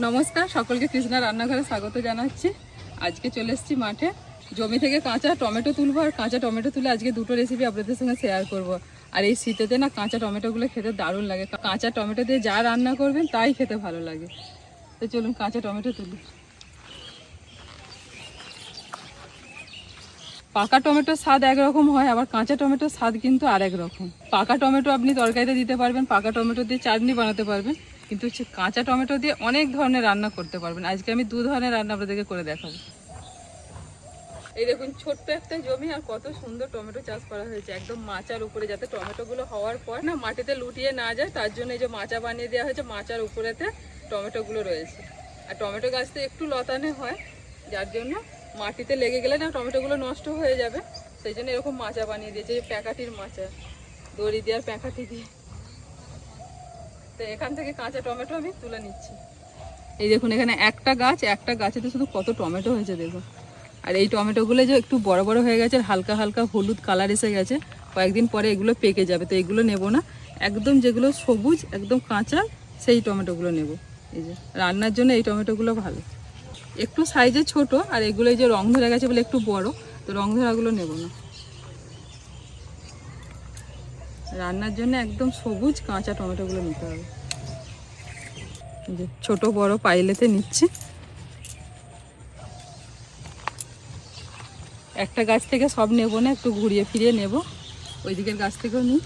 নমস্কার, সকলকে কৃষ্ণা রান্নাঘরে স্বাগত জানাচ্ছি। আজকে চলে এসেছি মাঠে, জমি থেকে কাঁচা টমেটো তুলবো। আর কাঁচা টমেটো তুলে আজকে দুটো রেসিপি আপনাদের সঙ্গে শেয়ার করব। আর এই শীতেতে না কাঁচা টমেটোগুলো খেতে দারুণ লাগে। কাঁচা টমেটো দিয়ে যা রান্না করবেন তাই খেতে ভালো লাগে। তো চলুন কাঁচা টমেটো তুলি। পাকা টমেটোর স্বাদ একরকম হয়, আবার কাঁচা টমেটোর স্বাদ কিন্তু আরেক রকম। পাকা টমেটো আপনি তরকারিতে দিতে পারবেন, পাকা টমেটো দিয়ে চাটনি বানাতে পারবেন, কিন্তু কাঁচা টমেটো দিয়ে অনেক ধরনের রান্না করতে পারবেন। আজকে আমি দু ধরনের রান্না আপনাদেরকে করে দেখাবো। এই দেখুন ছোট্ট একটা জমি, আর কত সুন্দর টমেটো চাষ করা হয়েছে একদম মাচার উপরে, যাতে টমেটোগুলো হওয়ার পর না মাটিতে লুটিয়ে না যায়, তার জন্য এই যে মাচা বানিয়ে দেওয়া হয়েছে। মাচার উপরেতে টমেটোগুলো রয়েছে। আর টমেটো গাছ তো একটু লতানে হয়, যার জন্য মাটিতে লেগে গেলে না টমেটোগুলো নষ্ট হয়ে যাবে, সেই জন্য এরকম মাচা বানিয়ে দিয়েছে। এই প্যাকাটির মাচা, দড়ি দিয়ে আর প্যাকাটি দিয়ে। তো এখান থেকে কাঁচা টমেটো আমি তুলে নিচ্ছি। এই দেখুন এখানে একটা গাছেতে শুধু কত টমেটো হয়েছে দেখুন। আর এই টমেটোগুলো যে একটু বড় বড় হয়ে গেছে, হালকা হালকা হলুদ কালার এসে গেছে, কয়েকদিন পরে এগুলো পেকে যাবে। তো এগুলো নেব না, একদম যেগুলো সবুজ একদম কাঁচা সেই টমেটোগুলো নেব। এই যে রান্নার জন্য এই টমেটোগুলো ভালো, একটু সাইজে ছোট। আর এগুলো যে রং ধরে গেছে বলে একটু বড়, তো রং ধরাগুলো নেব না। রান্নার জন্য একদম সবুজ কাঁচা টমেটোগুলো নিতে হবে। যে ছোট বড় পাইলেতে নিচ্ছি। একটা গাছ থেকে সব নেব না, একটু ঘুরিয়ে ফিরিয়ে নেব, ওই দিকের গাছ থেকেও নিই।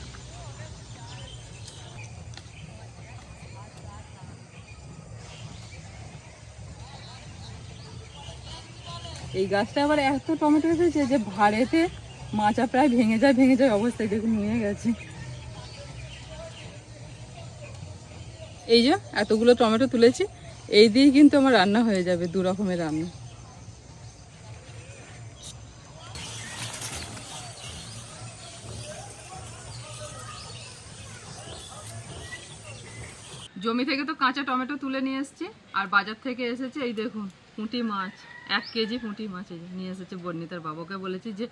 এই গাছটা আবার এত টমেটো এসেছে যে ভাড়েতে মাচা প্রায় ভেঙে যায় অবস্থায়, দেখুন নিয়ে গেছে। এই যে এতগুলো টমেটো তুলেছি, এই দিয়েই কিন্তু আমার রান্না হয়ে যাবে, দু রকমের রান্না। জমি থেকে তো কাঁচা টমেটো তুলে নিয়ে এসেছি, আর বাজার থেকে এসেছে এই দেখুন পুঁটি মাছ, 1 কেজি পুঁটি মাছ এই যে নিয়ে এসেছে। বর্ণিতার বাবাকে বলেছি যে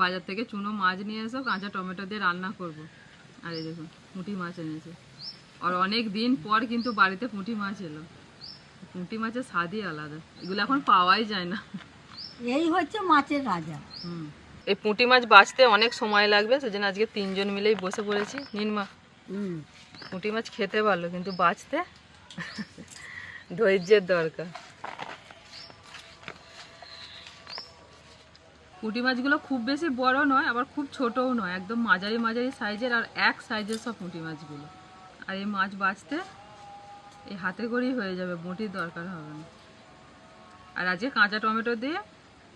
বাজার থেকে চুনো মাছ নিয়ে এসো, কাঁচা টমেটো দিয়ে রান্না করব। আর এই দেখুন পুঁটি মাছ এনেছে। আর অনেক দিন পর কিন্তু বাড়িতে পুঁটি মাছ এলো। পুঁটি মাছের স্বাদই আলাদা, এগুলো এখন পাওয়াই যায় না। এই হচ্ছে মাছের রাজা। এই পুঁটি মাছ বাছতে অনেক সময় লাগবে, সেজন্য আজকে 3 জন মিলেই বসে পড়েছি। নিন মা, পুঁটি মাছ খেতে ভালো, কিন্তু বাছতে ধৈর্যের দরকার। পুঁটি মাছগুলো খুব বেশি বড় নয়, আবার খুব ছোটও নয়, একদম মাঝারি মাঝারি সাইজের, আর এক সাইজের সব পুঁটি মাছগুলো। আর এই মাছ বাছতে এই হাতে করেই হয়ে যাবে, বঁটির দরকার হবে না। আর আজকে কাঁচা টমেটো দিয়ে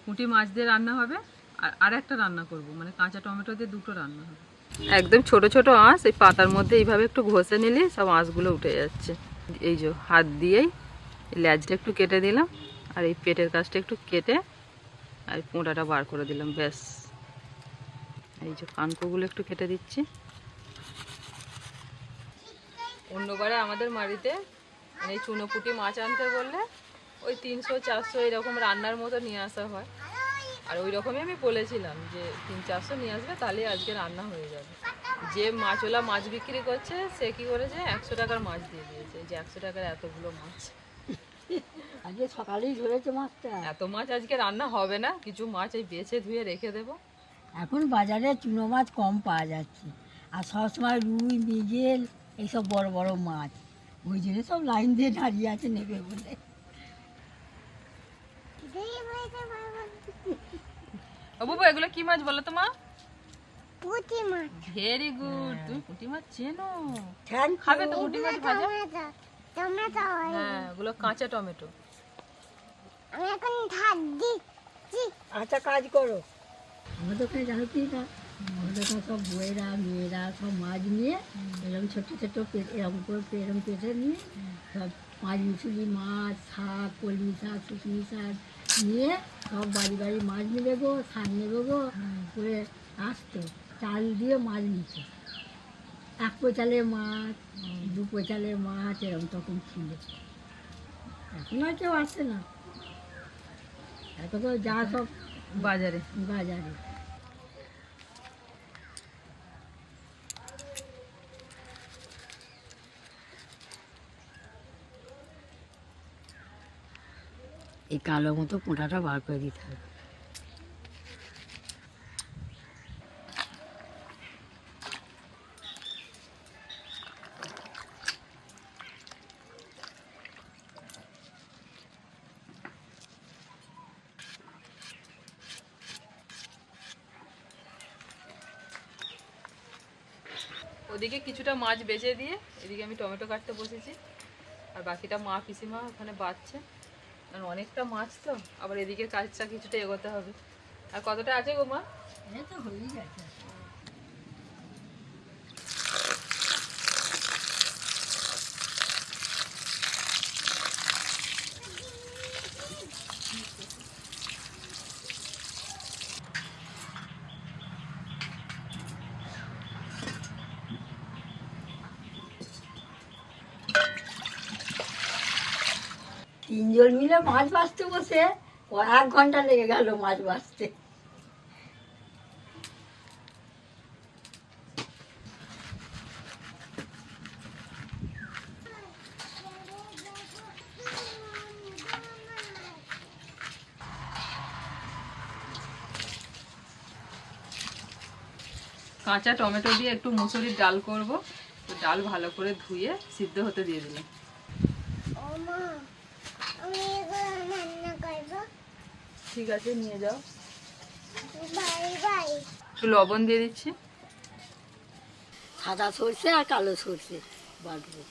পুঁটি মাছ দিয়ে রান্না হবে, আর একটা রান্না করব, মানে কাঁচা টমেটো দিয়ে দুটো রান্না হবে। একদম ছোট ছোট আঁশ, এই পাতার মধ্যে এইভাবে একটু ঘষে নিলে সব আঁশগুলো উঠে যাচ্ছে। এই যে হাত দিয়েই লেজটা একটু কেটে দিলাম, আর এই পেটের কাছটা একটু কেটে আর পোঁটাটা বার করে দিলাম, ব্যাস। এই যে কানকোগুলো একটু কেটে দিচ্ছি। অন্যবারে আমাদের বাড়িতে এই চুনোপুঁটি মাছ আনতে বললে ওই 300-400 এরকম রান্নার মতো নিয়ে আসা হয়। আর ওই রকমই আমি বলেছিলাম যে 300-400 নিয়ে আসবে, তাহলে আজকে রান্না হয়ে যাবে। যে মাছওয়ালা মাছ বিক্রি করছে সে কি করেছে, 100 টাকার মাছ দিয়ে দিয়েছে। যে 100 টাকার এতগুলো মাছ, আজকে সকালেই ধরেছে মাছটা। এত মাছ আজকে রান্না হবে না, কিছু মাছ এই বেছে ধুয়ে রেখে দেবো। এখন বাজারে চুনো মাছ কম পাওয়া যাচ্ছে, আর সবসময় রুই মৃগেল এইসব বড় বড় মাছ, ওই জন্য সব লাইন দিয়ে দাঁড়িয়ে আছে নেবে বলে। ও বাবা, এগুলো কি মাছ বলো তো মা? পুঁটি মাছ। ভেরি গুড, তুমি পুঁটি মাছ চেনো? থ্যাংক খাবে তো পুঁটি মাছ ভাজা? টমেটো হ্যাঁ, ওগুলো কাঁচা টমেটো। আমি এখন ধার দিচ্ছি। আচ্ছা কাজ করো। আমাদের ওখানে জানো কি না, আমাদের ওখানে সব বউয়েরা মেয়েরা সব মাছ নিয়ে এরকম ছোটো ছোটো এরকম করে এরকম পেটে নিয়ে সব মাছ, মুসুলি মাছ, শাক, কলমি শাক, শুকনি শাক নিয়ে সব বাড়ি বাড়ি মাছ নেবে গো, শাক নেবে গো করে আসতো। চাল দিয়ে মাছ নিচ্ছে, 1 পয়সালে মাছ, 2 পয়সালে মাছ, এরকম তখন ছিল। এখন আর কেউ আসে না, এখন তো যা সব বাজারে। বাজারে। এই কালো মতো পোঁটাটা বার করে দিতে হবে। ওদিকে কিছুটা মাছ বেচে দিয়ে এদিকে আমি টমেটো কাটতে বসেছি, আর বাকিটা মা পিসিমা ওখানে বাচ্ছে, কারণ অনেকটা মাছ তো, আবার এদিকে কাজটা কিছুটা এগোতে হবে। আর কতটা আছে গো মা? এই তো হয়েই গেছে। তিনজন মিলে মাছ ভাজতে বসে 1 ঘন্টা লেগে গেল মাছ ভাজতে। কাঁচা টমেটো দিয়ে একটু মুসুরির ডাল করব, তো ডাল ভালো করে ধুয়ে সিদ্ধ হতে দিয়ে দিলাম। ও মা, আমি এগুলো রান্না করবো। ঠিক আছে, নিয়ে যাও। Bye bye. একটু লবণ দিয়ে দিচ্ছি। সাদা সর্ষে আর কালো সর্ষে বাটবো,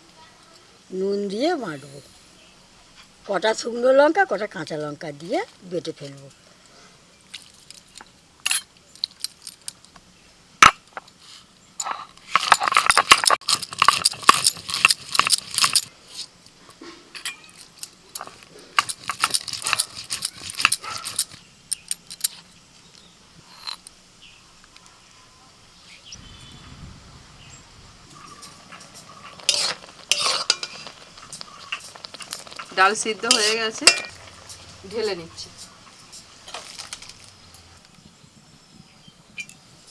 নুন দিয়ে বাটবো, কটা শুকনো লঙ্কা কটা কাঁচা লঙ্কা দিয়ে বেটে ফেলবো। ডাল সিদ্ধ হয়ে গেছে, ঢেলে নিচ্ছি।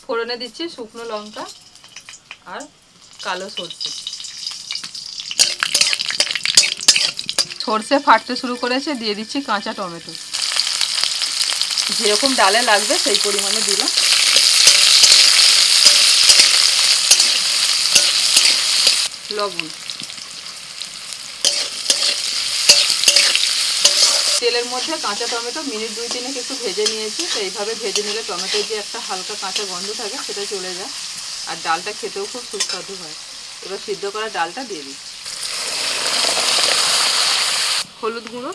ফোড়নে দিচ্ছি শুকনো লঙ্কা আর কালো সর্ষে। সর্ষে ফাটতে শুরু করেছে, দিয়ে দিচ্ছি কাঁচা টমেটো, যেরকম ডালে লাগবে সেই পরিমাণে দিলাম। লবণ, তেলের মধ্যে কাঁচা টমেটো মিনিট 2-3 একটু ভেজে নিয়েছি। তো এইভাবে ভেজে নিলে টমেটোর যে একটা হালকা কাঁচা গন্ধ থাকে সেটা চলে যায়, আর ডালটা খেতেও খুব সুস্বাদু হয়। এবার সিদ্ধ করা ডালটা দিয়ে দিচ্ছি। হলুদ গুঁড়ো,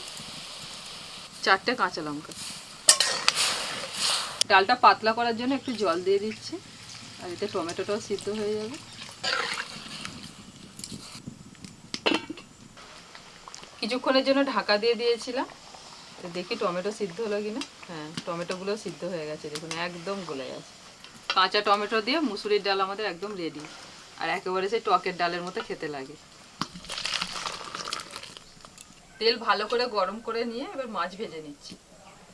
4টে কাঁচা লঙ্কা। ডালটা পাতলা করার জন্য একটু জল দিয়ে দিচ্ছি, আর এতে টমেটোটাও সিদ্ধ হয়ে যাবে। কিছুক্ষণের জন্য ঢাকা দিয়ে দিয়েছিলাম, তো দেখি টমেটো সিদ্ধ হলো কিনা। হ্যাঁ, টমেটোগুলো সিদ্ধ হয়ে গেছে, দেখুন একদম গলে গেছে। কাঁচা টমেটো দিয়ে মুসুরির ডাল আমাদের একদম রেডি, আর একেবারে সেই টকের ডালের মতো খেতে লাগে। তেল ভালো করে গরম করে নিয়ে এবার মাছ ভেজে নিচ্ছি।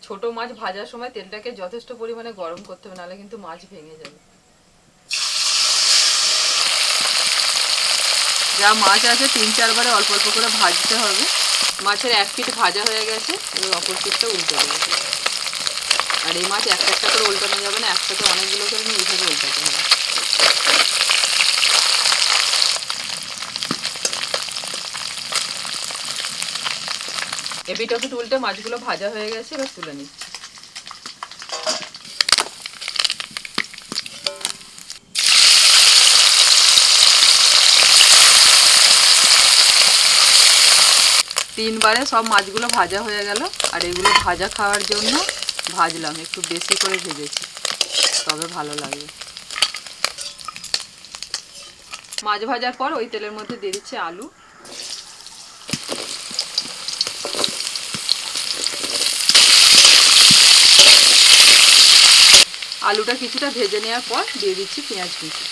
ছোট মাছ ভাজার সময় তেলটাকে যথেষ্ট পরিমাণে গরম করতে হবে, নাহলে কিন্তু মাছ ভেঙে যাবে। যা মাছ আছে 3-4 বারে অল্প অল্প করে ভাজতে হবে। মাছের 1 পিঠ ভাজা হয়ে গেছে, এবার অপর পিঠটা উল্টে দেবো। আর এই মাছ একটা একটা করে উল্টানো যাবে না, একসাথে অনেকগুলো করে নিয়ে এইভাবে উল্টাতে হবে। এপিট ওপিট উল্টে মাছগুলো ভাজা হয়ে গেছে, এবার তুলে নিচ্ছি। তিনবারে সব মাছগুলো ভাজা হয়ে গেল, আর এগুলো ভাজা খাওয়ার জন্য ভাজলাম, একটু বেশি করে ভেজেছি, তবে ভালো লাগবে। মাছ ভাজার পর ওই তেলের মধ্যে দিয়ে দিচ্ছি আলু। আলুটা কিছুটা ভেজে নেওয়ার পর দিয়ে দিচ্ছি পেঁয়াজ কুচি।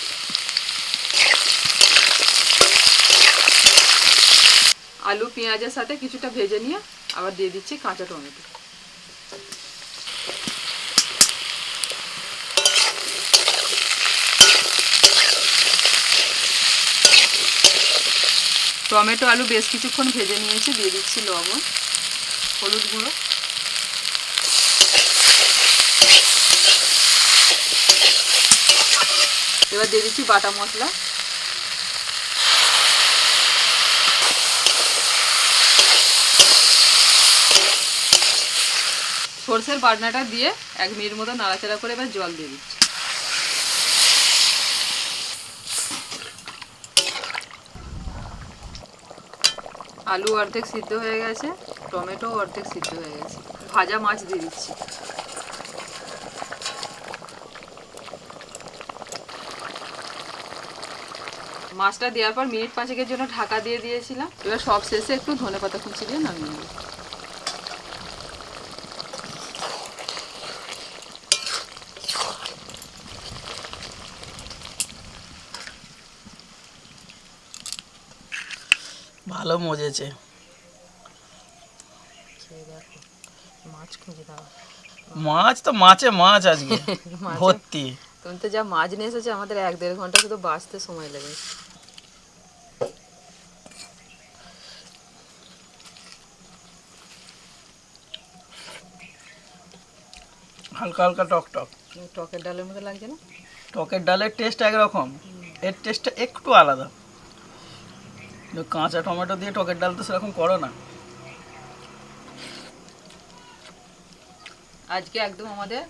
আলু পেঁয়াজের সাথে কিছুটা ভেজে নিয়ে আবার দিয়ে দিচ্ছি কাঁচা টমেটো। টমেটো আলু বেশ কিছুক্ষণ ভেজে নিয়েছি, দিয়ে দিচ্ছি লবণ, হলুদ গুঁড়ো, এবার দিয়ে দিচ্ছি বাটা মশলা। সরষের বাটনাটা দিয়ে 1 মিনিট মতো নাড়াচাড়া করে এবার জল দিয়ে দিচ্ছি। আলু অর্ধেক সিদ্ধ হয়ে গেছে, টমেটো অর্ধেক সিদ্ধ হয়ে গেছে। ভাজা মাছ দিয়ে দিচ্ছি। মাছটা দেওয়ার পর মিনিট 5 জন্য ঢাকা দিয়ে দিয়েছিলাম। এবার সব শেষে একটু ধনেপাতা কুচি দিয়ে নামিয়ে নেব। ভালো মজেছে। মাছ খুঁজে দাও। মাছ তো মাছে মাছ আজকে ভর্তি। তুমি তো যা মাছ নিয়ে এসেছে, আমাদের 1-1.5 ঘন্টা শুধু বাঁচতে সময় লেগেছে। হালকা হালকা টক টক। টকের ডালের মতো লাগছে না? টকের ডালের টেস্ট একরকম, এর টেস্টটা একটু আলাদা। কাঁচা টমেটো দিয়ে টকের ডাল তো সেরকম করো না। আজকে একদম আমাদের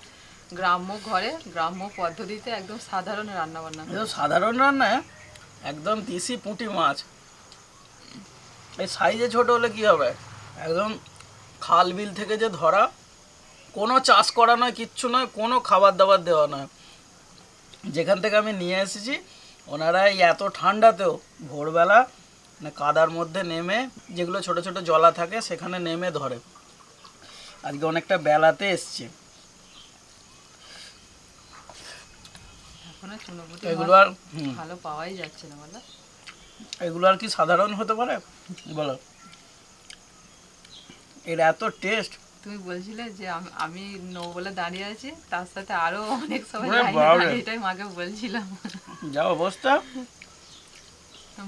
গ্রাম্য ঘরে, গ্রাম্য পদ্ধতিতে একদম সাধারণ রান্না বান্না। একদম সাধারণ রান্না, একদম দেশি পুঁটি মাছ। এই সাইজে ছোট হলে কি হবে, একদম খাল বিল থেকে যে ধরা, কোনো চাষ করা নয়, কিচ্ছু নয়, কোনো খাবার দাবার দেওয়া নয়। যেখান থেকে আমি নিয়ে এসেছি, ওনারা এই এত ঠান্ডাতেও ভোরবেলা মানে কাদার মধ্যে নেমে, যেগুলো ছোট ছোট জলা থাকে সেখানে নেমে ধরে। আজকে অনেকটা বেলাতে এসছে। এখন আর চুনোপুঁটি এগুলো মাছ আর ভালো পাওয়াই যাচ্ছে না বলো। এগুলো আর কি সাধারণ হতে পারে বলো? এর এত টেস্ট। তুমি বলছিলে যে আমি নৌ বলে দাঁড়িয়ে আছি, তার সাথে আরো অনেক সময় ওরে বাবারে। এটাই মাকে বলছিলাম। যা অবস্থা,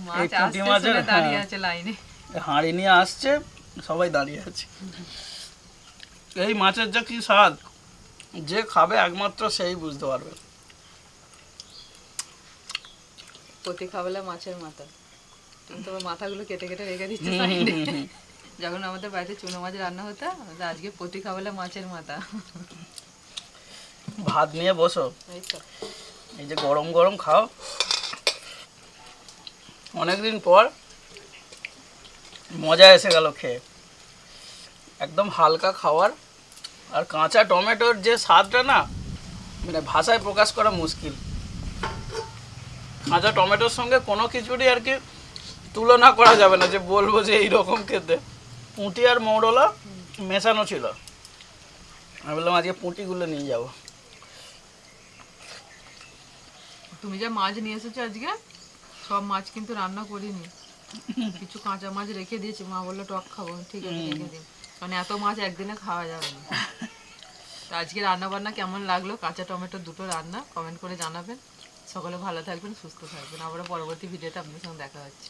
মাছ এই পুঁটি আসতে মাছের, শুনে দাঁড়িয়ে হ্যাঁ। আছে লাইনে। হাঁড়ি নিয়ে আসছে, সবাই দাঁড়িয়ে আছে। এই মাছের যা কি স্বাদ, যে খাবে একমাত্র সেই বুঝতে পারবে। প্রতি খাবলে মাছের মাথা। তুমি তোমার মাথাগুলো কেটে কেটে রেখে দিচ্ছ সাইডে। যখন আমাদের বাড়িতে চুনো মাছ রান্না হতো, আমাদের আজকে প্রতি খাবলে মাছের মাথা। ভাত নিয়ে বসো, এই তো এই যে গরম গরম খাও। অনেকদিন পর মজা এসে গেল খেয়ে। একদম হালকা খাবার, আর কাঁচা টমেটোর যে স্বাদটা না, মানে ভাষায় প্রকাশ করা মুশকিল। কাঁচা টমেটোর সঙ্গে কোনো কিছুরই আর কি তুলনা করা যাবে না, যে বলবো যে এইরকম খেতে। পুঁটি আর মৌরলা মেশানো ছিল। আমি বললাম আজকে পুঁটিগুলো নিয়ে যাবো। তুমি যা মাছ নিয়ে এসেছো আজকে, সব মাছ কিন্তু রান্না করিনি। কিছু কাঁচা মাছ রেখে দিয়েছি, মা বললো টক খাবো, ঠিক আছে রেখে দিন, কারণ এত মাছ একদিনে খাওয়া যাবে না। তো আজকে রান্না বান্না কেমন লাগলো, কাঁচা টমেটো দুটো রান্না, কমেন্ট করে জানাবেন। সকলে ভালো থাকবেন, সুস্থ থাকবেন। আবারও পরবর্তী ভিডিওতে আপনাদের সঙ্গে দেখা হচ্ছে।